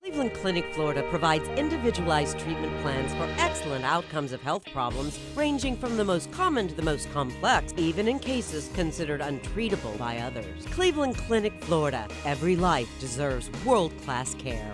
Cleveland Clinic, Florida provides individualized treatment plans for excellent outcomes of health problems ranging from the most common to the most complex, even in cases considered untreatable by others. Cleveland Clinic, Florida. Every life deserves world-class care.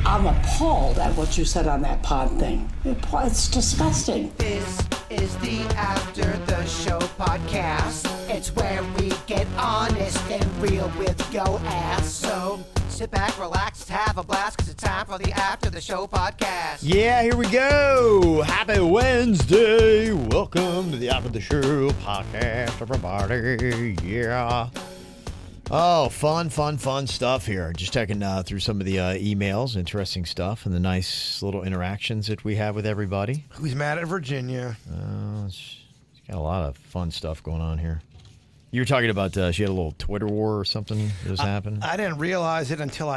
I'm appalled at what you said on that pod thing. It's disgusting. This is the After the Show podcast. It's where we get honest and real with yo ass. So sit back, relax, have a blast, because it's time for the After the Show podcast. Yeah, here we go. Happy Wednesday. Welcome to the After the Show podcast, everybody. Yeah. Oh, fun stuff here. Just checking through some of the emails, interesting stuff, and the nice little interactions that we have with everybody. Who's mad at Virginia? It's got a lot of fun stuff going on here. You were talking about she had a little Twitter war or something that was happening? I didn't realize it until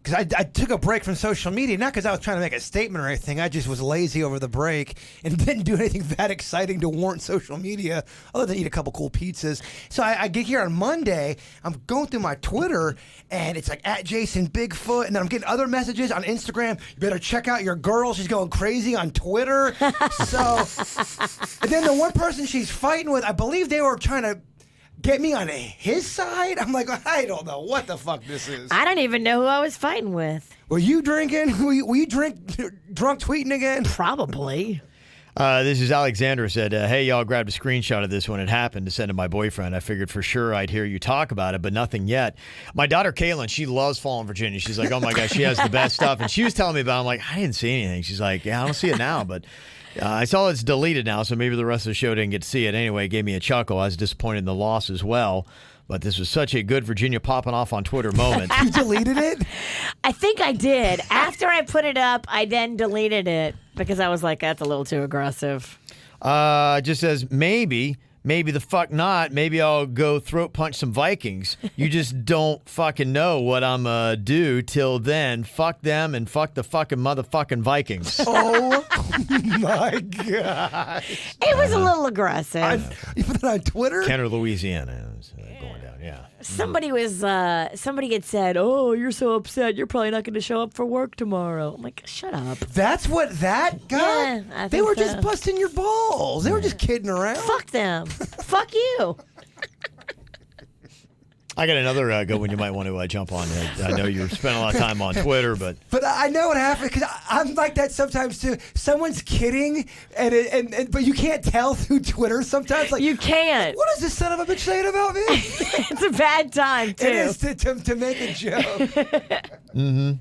because I took a break from social media, not because I was trying to make a statement or anything. I just was lazy over the break and didn't do anything that exciting to warrant social media other than eat a couple cool pizzas. So I get here on Monday, I'm going through my Twitter, and it's like at Jason Bigfoot, and then I'm getting other messages on Instagram. You better check out your girl. She's going crazy on Twitter. And then the one person she's fighting with, I believe they were trying to get me on his side? I'm like, I don't know what the fuck this is. I don't even know who I was fighting with. Were you drinking? Were you drunk tweeting again? Probably. This is Alexandra said, hey, y'all grabbed a screenshot of this when it happened to send to my boyfriend. I figured for sure I'd hear you talk about it, but nothing yet. My daughter, Kaylin, she loves Fallen Virginia. She's like, oh, my gosh, she has the best stuff. And she was telling me about it. I'm like, I didn't see anything. She's like, yeah, I don't see it now, but I saw it's deleted now, so maybe the rest of the show didn't get to see it. Anyway, it gave me a chuckle. I was disappointed in the loss as well. But this was such a good Virginia popping off on Twitter moment. You deleted it? I think I did. After I put it up, I then deleted it because I was like, that's a little too aggressive. Just says, maybe the fuck not. Maybe I'll go throat punch some Vikings. You just don't fucking know what I'm do till then. Fuck them and fuck the fucking motherfucking Vikings. Oh my God. It was a little aggressive. You put that on Twitter? Kenner, Louisiana. Going down, yeah. Somebody had said, oh, you're so upset. You're probably not going to show up for work tomorrow. I'm like, shut up. That's what that got? Yeah, I they think were so. just busting your balls. They were just kidding around. Fuck them. Fuck you. I got another good one you might want to jump on. I know you spent a lot of time on Twitter, but I know what happened because I'm like that sometimes too. Someone's kidding, but you can't tell through Twitter sometimes. Like You can't. What is this son of a bitch saying about me? It's a bad time, too. It is to make a joke. Mm-hmm.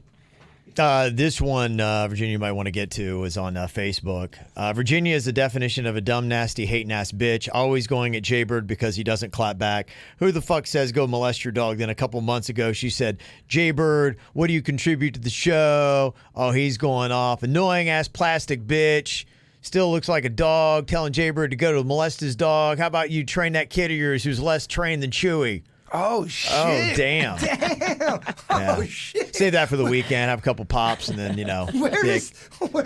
This one, Virginia, you might want to get to is on Facebook. Virginia is the definition of a dumb, nasty, hating-ass bitch, always going at Jaybird because he doesn't clap back. Who the fuck says go molest your dog? Then a couple months ago, she said, Jaybird, what do you contribute to the show? Oh, he's going off. Annoying-ass plastic bitch. Still looks like a dog, telling Jaybird to go to molest his dog. How about you train that kid of yours who's less trained than Chewy? Oh, shit. Oh, damn. Damn. Yeah. Oh, shit. Save that for the weekend. Have a couple pops, and then, What is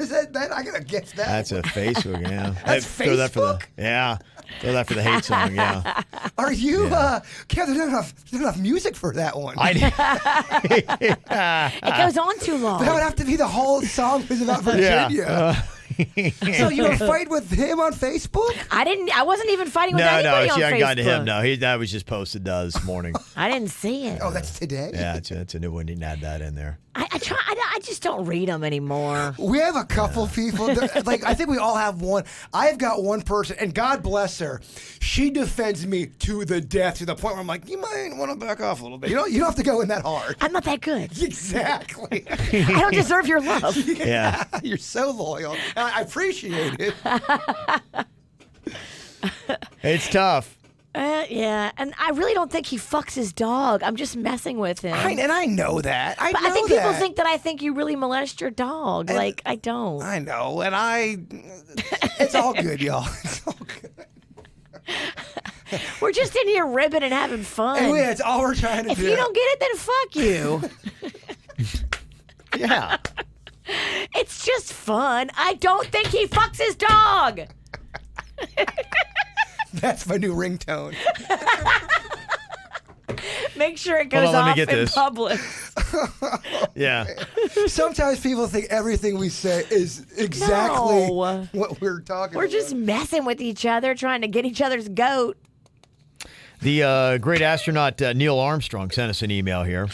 that? I gotta guess that. That's a Facebook, yeah. That's Throw that for Facebook? Throw that for the hate song, yeah. Are you, Kev, there's not enough music for that one. It goes on too long. That would have to be the whole song was about Virginia. Yeah. So you were fighting with him on Facebook? I wasn't even fighting with anybody on she Facebook. hadn't gotten to him. No, that was just posted this morning. I didn't see it. Oh, that's today? Yeah, it's a new one. You can add that in there. I just don't read them anymore. We have a couple people. I think we all have one. I've got one person, and God bless her. She defends me to the death, to the point where I'm like, you might want to back off a little bit. You don't have to go in that hard. I'm not that good. Exactly. I don't deserve your love. Yeah. You're so loyal. I appreciate it. It's tough. Yeah, and I really don't think he fucks his dog. I'm just messing with him. And I know that. But I think people think that I think you really molest your dog. Like, I don't. I know, and it's all good, y'all. It's all good. We're just in here ribbing and having fun. And that's all we're trying to if do. you don't get it, then fuck you. Yeah. It's just fun. I don't think he fucks his dog. That's my new ringtone. Make sure it goes Hold on, let me off get in this. public. Yeah. Sometimes people think everything we say is exactly No. what we're talking We're about. just messing with each other, trying to get each other's goat. The great astronaut Neil Armstrong sent us an email here.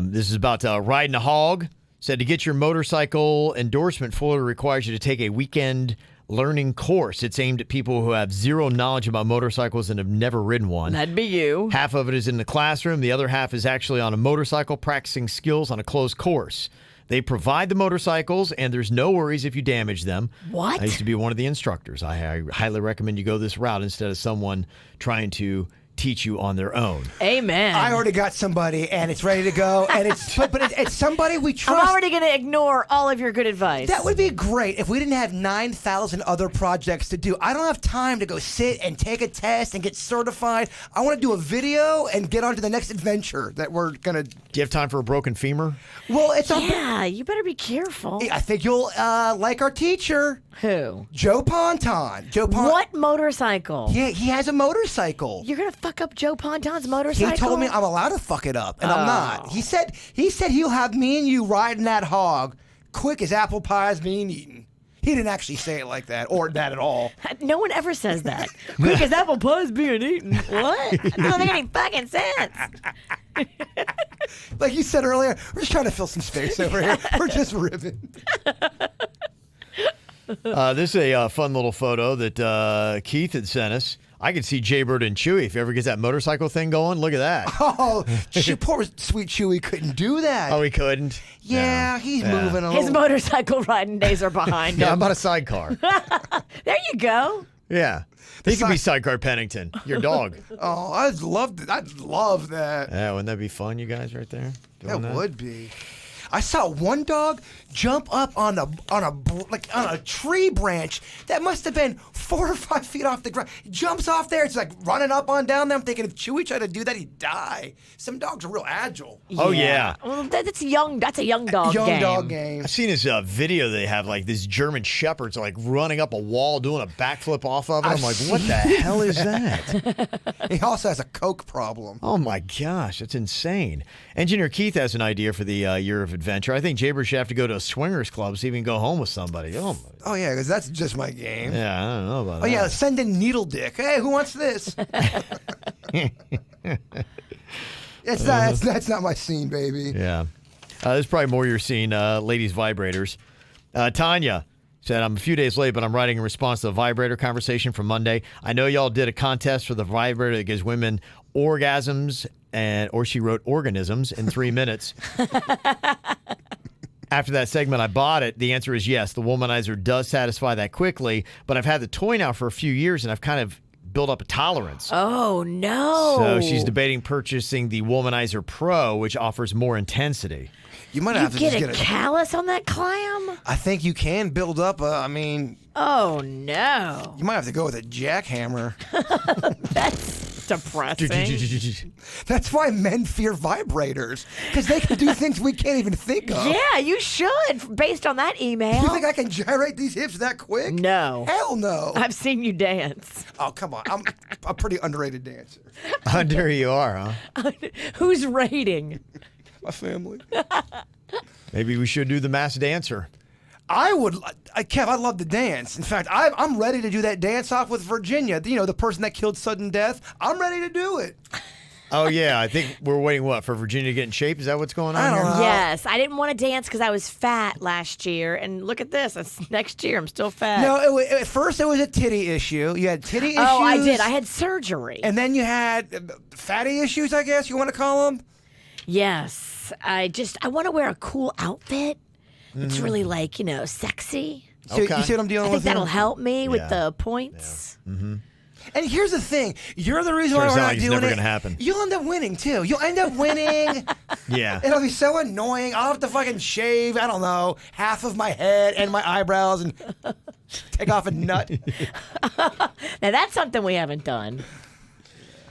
This is about riding a hog. Said to get your motorcycle endorsement, Florida requires you to take a weekend learning course. It's aimed at people who have zero knowledge about motorcycles and have never ridden one. That'd be you. Half of it is in the classroom. The other half is actually on a motorcycle practicing skills on a closed course. They provide the motorcycles, and there's no worries if you damage them. What? I used to be one of the instructors. I highly recommend you go this route instead of someone trying to teach you on their own. Amen. I already got somebody, and it's ready to go, and it's somebody we trust. I'm already going to ignore all of your good advice. That would be great if we didn't have 9,000 other projects to do. I don't have time to go sit and take a test and get certified. I want to do a video and get on to the next adventure that we're going to... Do you have time for a broken femur? Well, it's on... Yeah, you better be careful. I think you'll like our teacher, Who? Joe Ponton. What motorcycle? Yeah, he has a motorcycle. You're going to fuck up Joe Ponton's motorcycle? He told me I'm allowed to fuck it up, and I'm not. He said he'll have me and you riding that hog quick as apple pie is being eaten. He didn't actually say it like that, or that at all. No one ever says that. Quick as apple pie is being eaten. What? That doesn't make any fucking sense. Like you said earlier, we're just trying to fill some space over here. We're just ribbing. This is a fun little photo that Keith had sent us. I could see Jaybird and Chewy if he ever gets that motorcycle thing going. Look at that. Oh, poor sweet Chewy couldn't do that. Oh, he couldn't? Yeah, he's moving a His little. motorcycle riding days are behind Yeah, how him. about a sidecar? There you go. Yeah. He could be Sidecar Pennington, your dog. Oh, I'd love that. Yeah, wouldn't that be fun, you guys, right there? Doing That would be. I saw one dog jump up on a tree branch that must have been 4 or 5 feet off the ground. He jumps off there. It's like running up on down there. I'm thinking if Chewy tried to do that, he'd die. Some dogs are real agile. Oh, yeah. Well, that's young. That's a young dog Young game. dog game. I've seen this video they have, like, these German Shepherds are, like, running up a wall doing a backflip off of it. I'm like, what the hell is that? He also has a coke problem. Oh, my gosh. That's insane. Engineer Keith has an idea for the year of adventure. I think Jaybird should have to go to a swingers club so he can go home with somebody. Oh, yeah, because that's just my game. Yeah, I don't know about that. Oh, yeah, send in Needle Dick. Hey, who wants this? That's not my scene, baby. Yeah. There's probably more you're seeing, ladies' vibrators. Tanya said, I'm a few days late, but I'm writing in response to the vibrator conversation from Monday. I know y'all did a contest for the vibrator that gives women orgasms, or she wrote organisms in 3 minutes. After that segment, I bought it. The answer is yes. The womanizer does satisfy that quickly, but I've had the toy now for a few years, and I've kind of built up a tolerance. Oh, no. So she's debating purchasing the Womanizer Pro, which offers more intensity. You might You have to get just a callus on that clam? I think you can build up Oh, no. you might have to go with a jackhammer. That's depressing. That's why men fear vibrators, because they can do things we can't even think of. Yeah, you should, based on that email. You think I can gyrate these hips that quick? No. Hell no. I've seen you dance. Oh, come on. I'm a pretty underrated dancer. There you are, huh? Who's rating? My family. Maybe we should do the mass dancer. I would, Kev, I love to dance. In fact, I'm ready to do that dance off with Virginia. You know, the person that killed sudden death. I'm ready to do it. Oh, yeah. I think we're waiting, for Virginia to get in shape? Is that what's going on I don't here? know. Yes, I didn't want to dance because I was fat last year, and look at this. It's next year, I'm still fat. No, at first it was a titty issue. You had titty issues. Oh, I did. I had surgery. And then you had fatty issues, I guess you want to call them. Yes, I want to wear a cool outfit. It's really sexy. So Okay. you see what I'm dealing I with? think that'll here? help me with Yeah. the points. And here's the thing: you're the reason why Turns we're out not it's doing never it. gonna happen. You'll end up winning too. You'll end up winning. Yeah. It'll be so annoying. I'll have to fucking shave, I don't know, half of my head and my eyebrows and take off a nut. Now that's something we haven't done.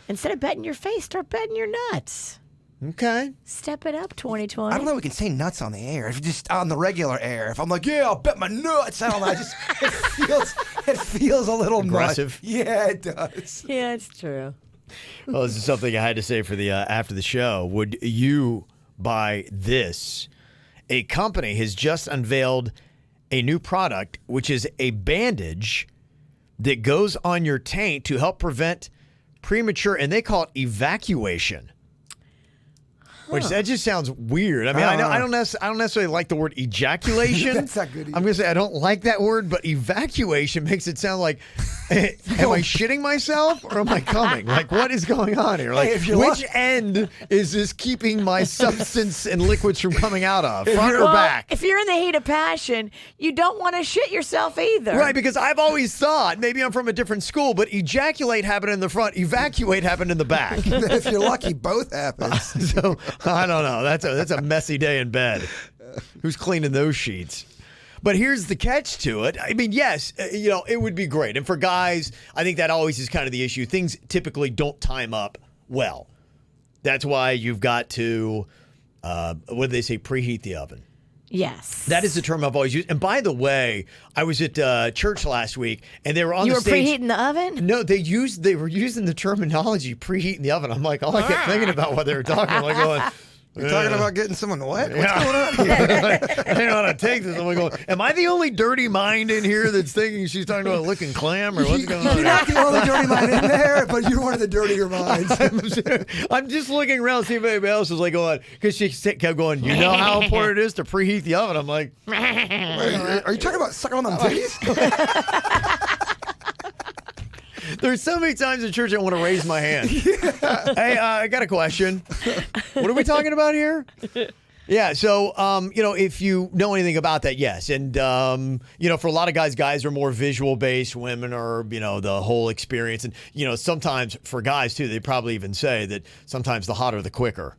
Instead of betting your face, start betting your nuts. Okay. Step it up, 2020. I don't know if we can say nuts on the air. If just on the regular air. If I'm like, yeah, I'll bet my nuts. I don't know. It feels a little Aggressive. Much. Yeah, it does. Yeah, it's true. Well, this is something I had to say for the after the show. Would you by this. A company has just unveiled a new product, which is a bandage that goes on your taint to help prevent premature, and they call it evacuation. Which that just sounds weird. I mean, I don't necessarily like the word ejaculation. That's not good either. I'm going to say I don't like that word, but evacuation makes it sound like, am I shitting myself or am I coming? Like, what is going on here? Like, which end is this keeping my substance and liquids from coming out of? Front or back? If you're in the heat of passion, you don't want to shit yourself either. Right, because I've always thought, maybe I'm from a different school, but ejaculate happened in the front, evacuate happened in the back. If you're lucky, both happen. So I don't know. That's a messy day in bed. Who's cleaning those sheets? But here's the catch to it. I mean, yes, it would be great. And for guys, I think that always is kind of the issue. Things typically don't time up well. That's why you've got to, what do they say, preheat the oven. Yes. That is the term I've always used. And by the way, I was at church last week, and they were on You the were stage. preheating the oven? No, they were using the terminology preheating the oven. I'm like, all I kept thinking about what they were talking. I'm like, going, You're talking about getting someone wet? What's Yeah. going on here? I don't know how to take this. I'm like, going, am I the only dirty mind in here that's thinking she's talking about licking clam or what's going on? You're not the only dirty mind in there, but you're one of the dirtier minds. I'm just looking around to see if anybody else is like going, because she kept going, you know how important it is to preheat the oven? I'm like, Are you talking about sucking on them titties? there's so many times in church I want to raise my hand. Hey, I got a question. What are we talking about here? Yeah, so, if you know anything about that, yes. And, for a lot of guys are more visual-based. Women are, the whole experience. And, sometimes for guys, too, they probably even say that sometimes the hotter, the quicker.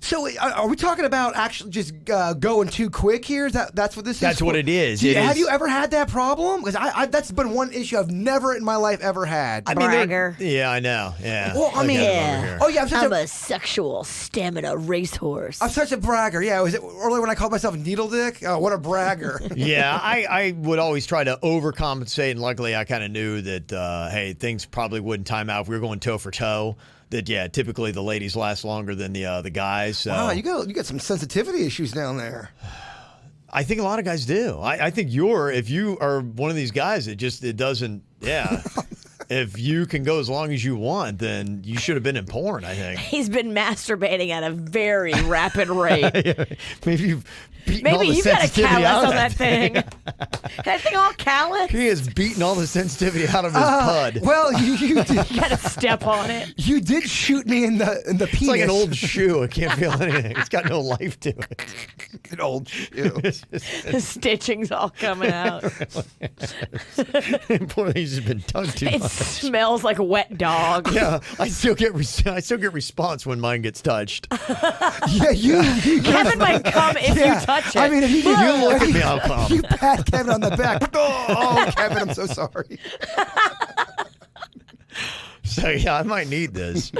So are we talking about actually just going too quick here? That's what this is? That's what it is. Have you ever had that problem? Because that's been one issue I've never in my life ever had. Bragger. Yeah, I know. Yeah. Well, I mean, I'm a sexual stamina racehorse. I'm such a bragger. Yeah, was it earlier when I called myself Needle Dick? Oh, what a bragger. Yeah, I would always try to overcompensate, and luckily I kind of knew that, hey, things probably wouldn't time out if we were going toe for toe. That, yeah, typically the ladies last longer than the guys. So. Wow, you got some sensitivity issues down there. I think a lot of guys do. I think if you are one of these guys that it doesn't, yeah. If you can go as long as you want, then you should have been in porn, I think. He's been masturbating at a very rapid rate. Maybe you've beaten all Maybe the you got a sensitivity out callus of on that thing. That thing all callous? He has beaten all the sensitivity out of his pud. Well, you did. You got to step on it. You did shoot me in the penis. It's like an old shoe. It can't feel anything. It's got no life to it. An old shoe. The stitching's all coming out. Poor thing's just been tugged too It much. smells like a wet dog. Yeah, I still get response when mine gets touched. Yeah, you Kevin might come if you touch it. I mean, if you look at me, I'll come. You pat Kevin on the back. Oh, Kevin, I'm so sorry. So yeah, I might need this.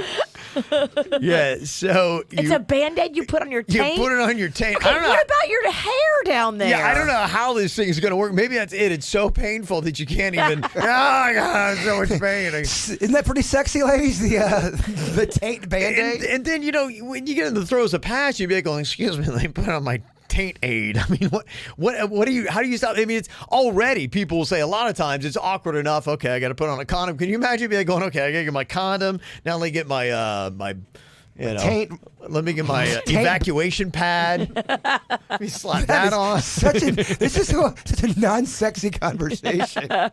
Yeah, so It's a Band-Aid you put on your taint? You put it on your taint. Okay, I don't know. what about your hair down there? Yeah, I don't know how this thing is going to work. Maybe that's it. It's so painful that you can't even. Oh my God, so much pain. Isn't that pretty sexy, ladies? The taint Band-Aid? And then when you get in the throes of passion, you'd be like, going, "Excuse me, let me put on my taint aid." I mean, what do you? How do you stop? I mean, it's already people will say a lot of times it's awkward enough. Okay, I got to put on a condom. Can you imagine being like going, okay, I got to get my condom. Now let me get my taint. Let me get my evacuation pad. Let me slap that on. This is such a non-sexy conversation. Right.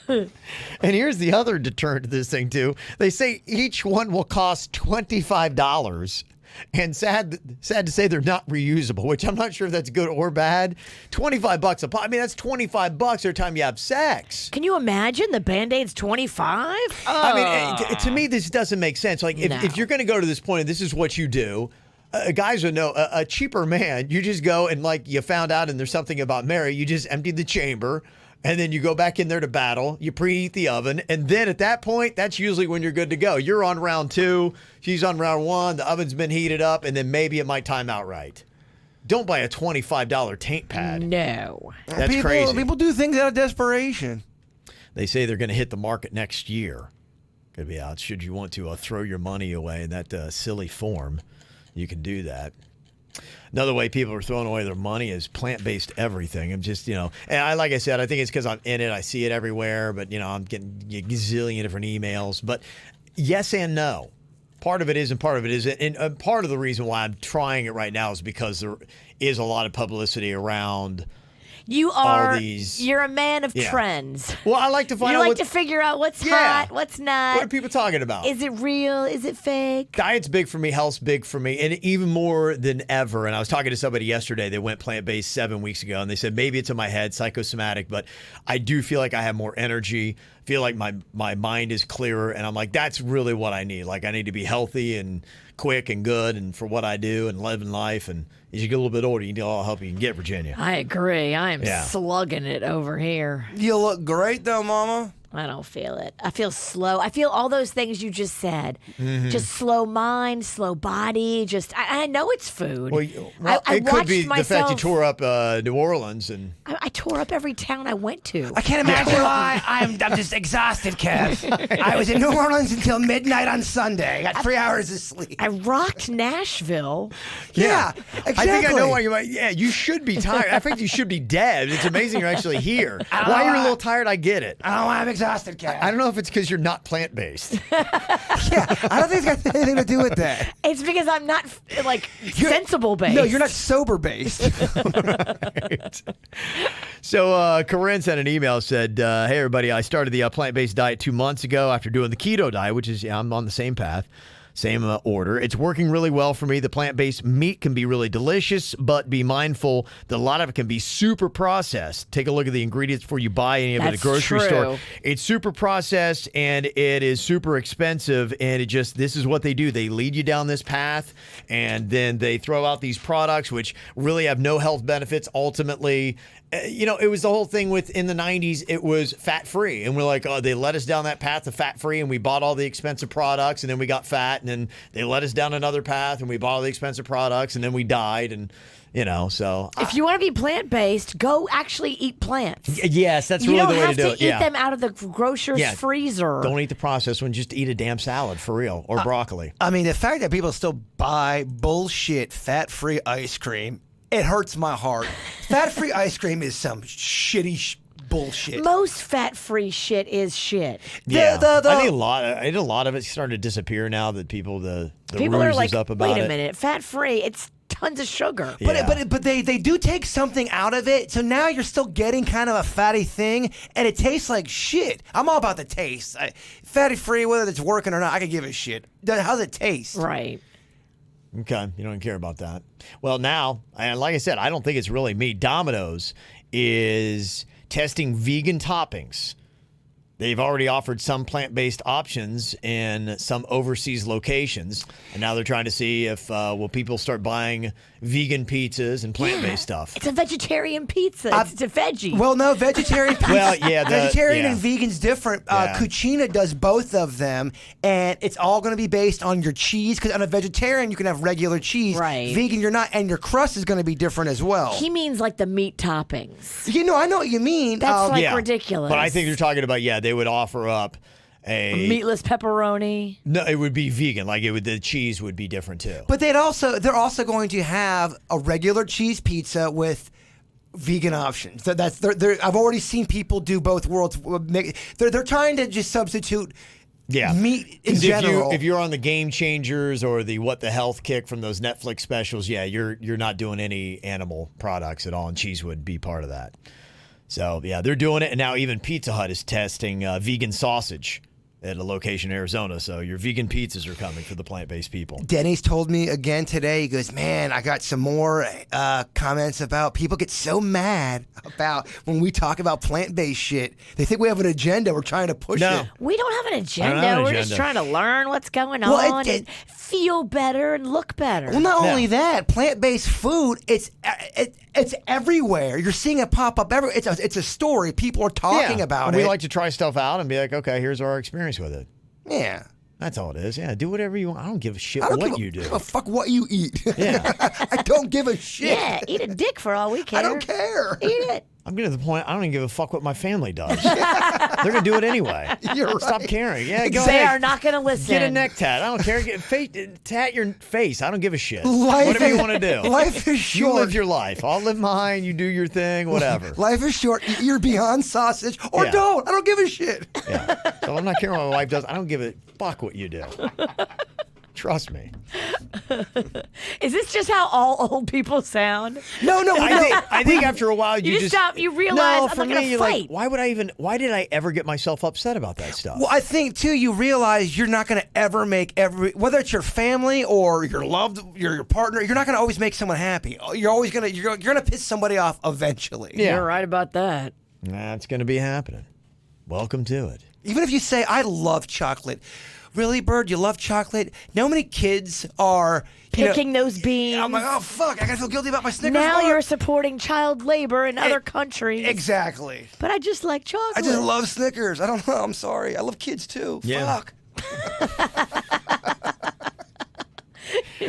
And here's the other deterrent to this thing too. They say each one will cost $25. And sad to say they're not reusable, which I'm not sure if that's good or bad. $25 a pop. I mean, that's $25 every time you have sex. Can you imagine the Band-Aid's 25? I mean, to me, this doesn't make sense. Like, if you're going to go to this point, and this is what you do, guys would know, a cheaper man, you just go and you found out and there's something about Mary, you just empty the chamber. And then you go back in there to battle. You preheat the oven. And then at that point, that's usually when you're good to go. You're on round 2. She's on round 1. The oven's been heated up. And then maybe it might time out right. Don't buy a $25 taint pad. No. That's crazy. People do things out of desperation. They say they're going to hit the market next year. Could be out should you want to throw your money away in that silly form. you can do that. Another way people are throwing away their money is plant-based everything. I'm just, and like I said, I think it's because I'm in it. I see it everywhere, but, I'm getting a gazillion different emails. But yes and no. Part of it is and part of it isn't. And part of the reason why I'm trying it right now is because there is a lot of publicity around you're a man of trends. Well, I like to find you out. You like to figure out what's hot, what's not. What are people talking about? Is it real? Is it fake? Diet's big for me. Health's big for me. And even more than ever. And I was talking to somebody yesterday. They went plant-based 7 weeks ago. And they said, maybe it's in my head, psychosomatic. But I do feel like I have more energy. Feel like my mind is clearer. And I'm like, that's really what I need. Like, I need to be healthy and quick and good and for what I do and living life. And as you get a little bit older, you need all the help you can get, Virginia. I agree. I am slugging it over here. You look great, though, Mama. I don't feel it. I feel slow. I feel all those things you just said. Mm-hmm. Just slow mind, slow body. I know it's food. Well, it could be the fact you tore up New Orleans. And I tore up every town I went to. I can't imagine why. I'm just exhausted, Kev. I was in New Orleans until midnight on Sunday. Got 3 hours of sleep. I rocked Nashville. Yeah, exactly. I think I know why you might. Yeah, you should be tired. I think you should be dead. It's amazing you're actually here. Why you're a little tired, I get it. I don't know why I'm exhausted, Kev. I don't know if it's because you're not plant-based. Yeah, I don't think it's got anything to do with that. It's because I'm not sensible-based. No, you're not sober-based. Right. So Corinne sent an email, said, hey, everybody, I started the plant-based diet 2 months ago after doing the keto diet, which is, I'm on the same path. Same order. It's working really well for me. The plant-based meat can be really delicious, but be mindful that a lot of it can be super processed. Take a look at the ingredients before you buy any of it at the grocery store. It's super processed and it is super expensive. And this is what they do. They lead you down this path and then they throw out these products which really have no health benefits ultimately. It was the whole thing in the 90s, it was fat-free. And we're like, oh, they led us down that path of fat-free and we bought all the expensive products and then we got fat and then they led us down another path and we bought all the expensive products and then we died and, so. If you want to be plant-based, go actually eat plants. Yes, that's really the way to do it. You don't have to eat them out of the grocer's freezer. Don't eat the processed one, just eat a damn salad for real or broccoli. I mean, the fact that people still buy bullshit fat-free ice cream, it hurts my heart. Fat-free ice cream is some shitty bullshit. Most fat-free shit is shit. Yeah, I think a lot of it's starting to disappear now that people the people ruse are like, is up about wait a it. minute, fat-free, it's tons of sugar. But they do take something out of it, so now you're still getting kind of a fatty thing, and it tastes like shit. I'm all about the taste. Fatty-free, whether it's working or not, I could give a shit. How's it taste? Right. Okay, you don't care about that. Well, now, and like I said, I don't think it's really me. Domino's is testing vegan toppings. They've already offered some plant-based options in some overseas locations, and now they're trying to see if will people start buying vegan pizzas and plant-based stuff. It's a vegetarian pizza. It's a veggie. Well, no, vegetarian pizza. Well, yeah, vegetarian and vegan's different. Cucina does both of them, and it's all going to be based on your cheese. Because on a vegetarian, you can have regular cheese. Right. Vegan, you're not, and your crust is going to be different as well. He means like the meat toppings. I know what you mean. That's ridiculous. But I think you're talking about they would offer up a meatless pepperoni. No, it would be vegan. Like the cheese would be different too. But they're also going to have a regular cheese pizza with vegan options. I've already seen people do both worlds. They're trying to just substitute meat in general. If you're on the Game Changers or the What the Health kick from those Netflix specials, you're not doing any animal products at all, and cheese would be part of that. So, they're doing it. And now even Pizza Hut is testing vegan sausage at a location in Arizona. So your vegan pizzas are coming for the plant-based people. Denny's told me again today, he goes, man, I got some more comments about people get so mad about when we talk about plant-based shit. They think we have an agenda. We're trying to push it. We don't have an agenda. We're just trying to learn what's going on and feel better and look better. Well, not only that, plant-based food, it's everywhere. You're seeing it pop up everywhere. It's a story. People are talking about it. We like to try stuff out and be like, okay, here's our experience with it. Yeah. That's all it is. Yeah, do whatever you want. I don't give a shit what you do. I don't give a fuck what you eat. Yeah. I don't give a shit. Yeah, eat a dick for all we care. I don't care. Eat it. I'm getting to the point I don't even give a fuck what my family does. They're going to do it anyway. You're right. Stop caring. Yeah, go They ahead. are not going to listen. Get a neck tat. I don't care. Tat your face. I don't give a shit. Life Whatever you is- want to do. Life is You short. live your life. I'll live mine. You do your thing. Whatever. Life is short. Eat your beyond sausage or Yeah. don't. I don't give a shit. Yeah. So I'm not caring what my wife does. I don't give a fuck what you do. Trust me. Is this just how all old people sound? No. I think after a while you just stop. You realize no, I'm for not me, gonna you're fight. like, why did I ever get myself upset about that stuff? Well, I think too, you realize you're not going to ever make whether it's your family or your partner, you're not going to always make someone happy. You're always going to you're going to piss somebody off eventually. Yeah. You're right about that. That's going to be happening. Welcome to it. Even if you say I love chocolate. Really, Bird, you love chocolate? Know how many kids are Picking those beans. I'm like, oh fuck, I gotta feel guilty about my Snickers Now bar. you're supporting child labor in other countries. Exactly. But I just like chocolate. I just love Snickers. I don't know. I'm sorry. I love kids too. Yeah. Fuck.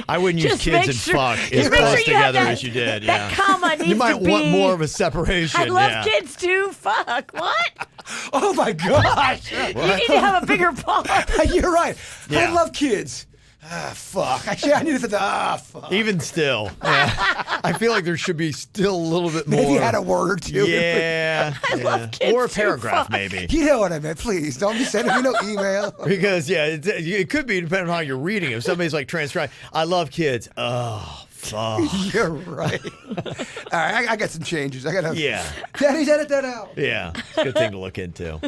I wouldn't use Just kids make and sure- fuck just as make close sure you have together that- as you did. That Yeah. comma needs You might to want be- more of a separation. I love yeah. kids too. Fuck. What? Oh my gosh. You need to have a bigger pause. You're right. Yeah. I love kids. Ah, fuck. Actually, I needed to. Fuck. Even still, yeah. I feel like there should be still a little bit more. Maybe add a word or two. Yeah, love kids or a too, paragraph fuck. maybe. You know what I meant. Please don't be sending me no email. Because it could be depending on how you're reading. If somebody's like transcribing, I love kids. Oh, fuck. You're right. All right, I got some changes. I got to. Yeah. Daddy's edit that out. Yeah, it's a good thing to look into.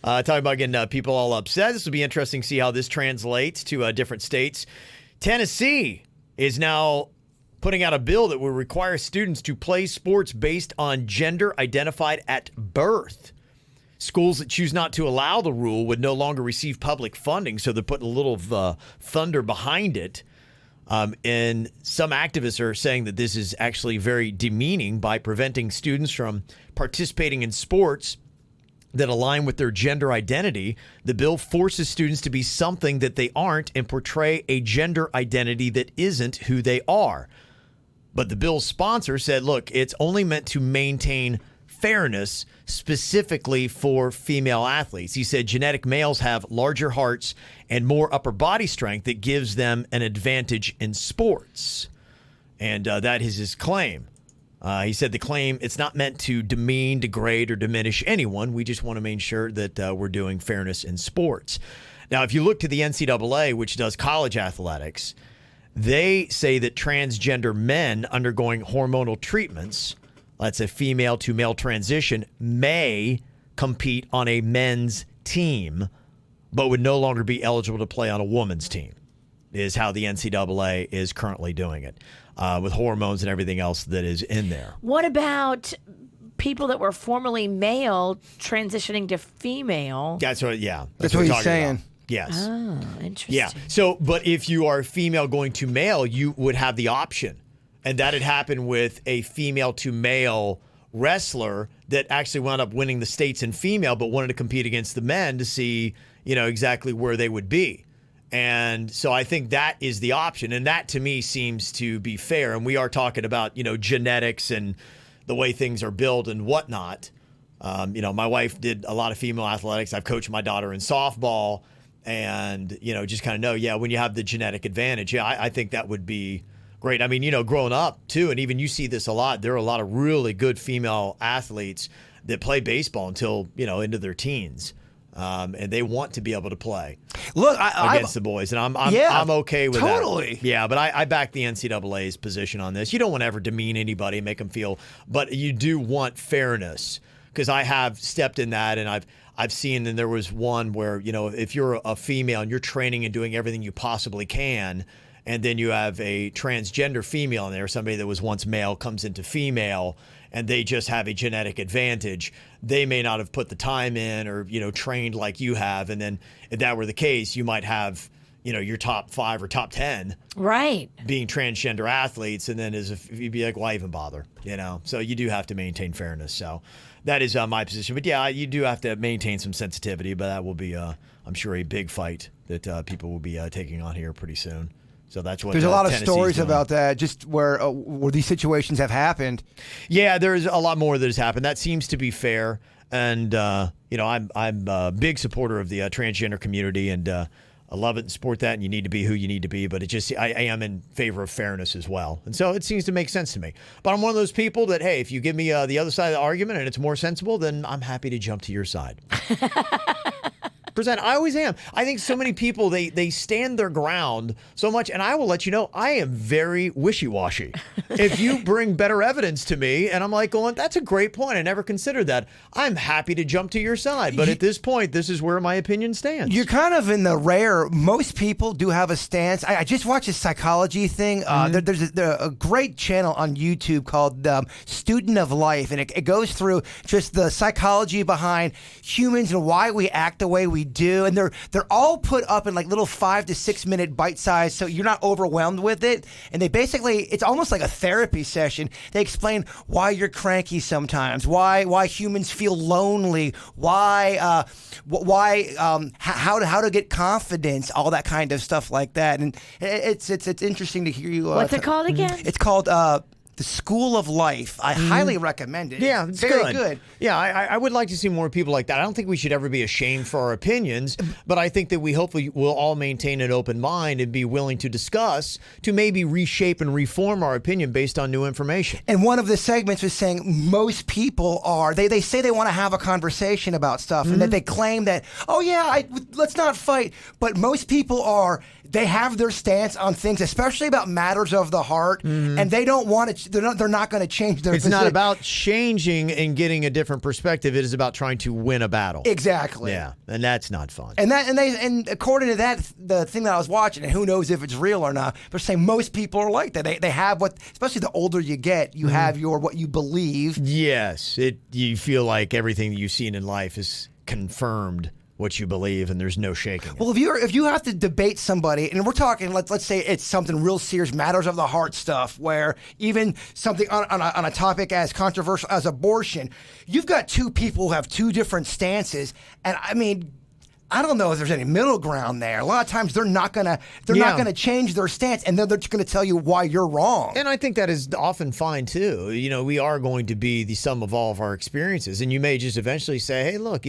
Talking about getting people all upset. This will be interesting to see how this translates to different states. Tennessee is now putting out a bill that will require students to play sports based on gender identified at birth. Schools that choose not to allow the rule would no longer receive public funding, so they're putting a little thunder behind it. And some activists are saying that this is actually very demeaning by preventing students from participating in sports that align with their gender identity. The bill forces students to be something that they aren't and portray a gender identity that isn't who they are. But the bill's sponsor said, look, it's only meant to maintain fairness specifically for female athletes. He said genetic males have larger hearts and more upper body strength that gives them an advantage in sports. And that is his claim. He said the claim, it's not meant to demean, degrade, or diminish anyone. We just want to make sure that we're doing fairness in sports. Now, if you look to the NCAA, which does college athletics, they say that transgender men undergoing hormonal treatments, that's a female to male transition, may compete on a men's team, but would no longer be eligible to play on a woman's team, is how the NCAA is currently doing it. With hormones and everything else that is in there. What about people that were formerly male transitioning to female? That's what, yeah. That's what we're he's talking saying. about. Yes. Oh, interesting. Yeah. So, but if you are female going to male, you would have the option. And that had happened with a female to male wrestler that actually wound up winning the states in female, but wanted to compete against the men to see, exactly where they would be. And so I think that is the option. And that to me seems to be fair. And we are talking about, genetics and the way things are built and whatnot. My wife did a lot of female athletics. I've coached my daughter in softball and, just kind of know, when you have the genetic advantage, I think that would be great. I mean, growing up too, and even you see this a lot, there are a lot of really good female athletes that play baseball until, into their teens. And they want to be able to play against the boys, and I'm okay with that. Totally. Yeah, but I back the NCAA's position on this. You don't want to ever demean anybody and make them feel, but you do want fairness, because I have stepped in that, and I've seen, and there was one where if you're a female and you're training and doing everything you possibly can, and then you have a transgender female in there, somebody that was once male comes into female, and they just have a genetic advantage. They may not have put the time in or, trained like you have. And then if that were the case, you might have, your top 5 or top 10 Right. being transgender athletes. And then you'd be like, why even bother? So you do have to maintain fairness. So that is my position. But yeah, you do have to maintain some sensitivity, but that will be, I'm sure, a big fight that people will be taking on here pretty soon. So that's what There's a lot of Tennessee's stories doing. about that, just where these situations have happened. Yeah, there's a lot more that has happened. That seems to be fair. And, I'm a big supporter of the transgender community, and I love it and support that, and you need to be who you need to be. But I am in favor of fairness as well. And so it seems to make sense to me. But I'm one of those people that, hey, if you give me the other side of the argument and it's more sensible, then I'm happy to jump to your side. I always am. I think so many people, they stand their ground so much, and I will let you know, I am very wishy-washy. If you bring better evidence to me, and I'm like going, that's a great point, I never considered that, I'm happy to jump to your side. But at this point, this is where my opinion stands. You're kind of in the rare. Most people do have a stance. I just watched a psychology thing. There's a great channel on YouTube called Student of Life, and it goes through just the psychology behind humans and why we act the way we do, and they're all put up in like little 5 to 6 minute bite size, so you're not overwhelmed with it. And they basically, it's almost like a therapy session. They explain why you're cranky sometimes, why humans feel lonely, how to get confidence, all that kind of stuff like that. And it's interesting to hear you. What's it called again? It's called The School of Life. I highly recommend it. Yeah, it's very good. Yeah, I would like to see more people like that. I don't think we should ever be ashamed for our opinions, but I think that we hopefully will all maintain an open mind and be willing to discuss, to maybe reshape and reform our opinion based on new information. And one of the segments was saying most people are, they say they want to have a conversation about stuff, and that they claim that, let's not fight. But most people they have their stance on things, especially about matters of the heart, and they don't want to, they're not going to change their It's not about changing and getting a different perspective. It is about trying to win a battle. Exactly. Yeah, and that's not fun. And according to that, the thing that I was watching, and who knows if it's real or not, but saying most people are like that. They have especially the older you get, you have what you believe. Yes, you feel like everything that you've seen in life is confirmed what you believe, and there's no shaking it. Well, if you have to debate somebody, and we're talking, let's say it's something real serious, matters of the heart stuff, where even something on a topic as controversial as abortion, you've got two people who have two different stances, and I mean, I don't know if there's any middle ground there. A lot of times they're not gonna change their stance, and they're just gonna tell you why you're wrong. And I think that is often fine too. We are going to be the sum of all of our experiences, and you may just eventually say, "Hey, look,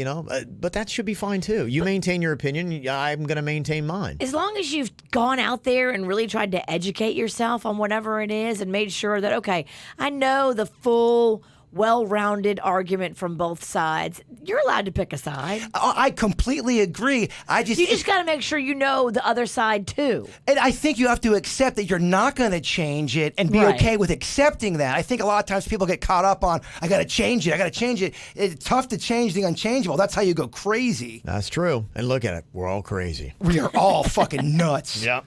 but that should be fine too." You maintain your opinion, I'm going to maintain mine. As long as you've gone out there and really tried to educate yourself on whatever it is, and made sure that, okay, I know the full, well-rounded argument from both sides, you're allowed to pick a side. I completely agree. You just got to make sure you know the other side too. And I think you have to accept that you're not going to change it, and be Right. okay with accepting that. I think a lot of times people get caught up on, I got to change it. It's tough to change the unchangeable. That's how you go crazy. That's true. And look at it. We're all crazy. We are all fucking nuts. Yep.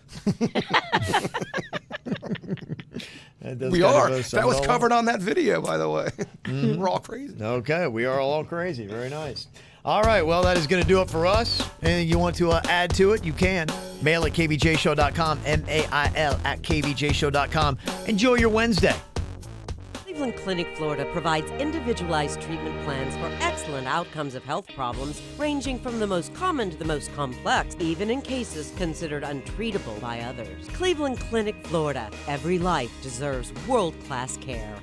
We are. That was covered on that video, by the way. We're all crazy. Okay, we are all crazy. Very nice. All right, well, that is going to do it for us. Anything you want to add to it, you can. Mail at kvjshow.com, mail at kvjshow.com. Enjoy your Wednesday. Cleveland Clinic, Florida provides individualized treatment plans for excellent outcomes of health problems ranging from the most common to the most complex, even in cases considered untreatable by others. Cleveland Clinic, Florida. Every life deserves world-class care.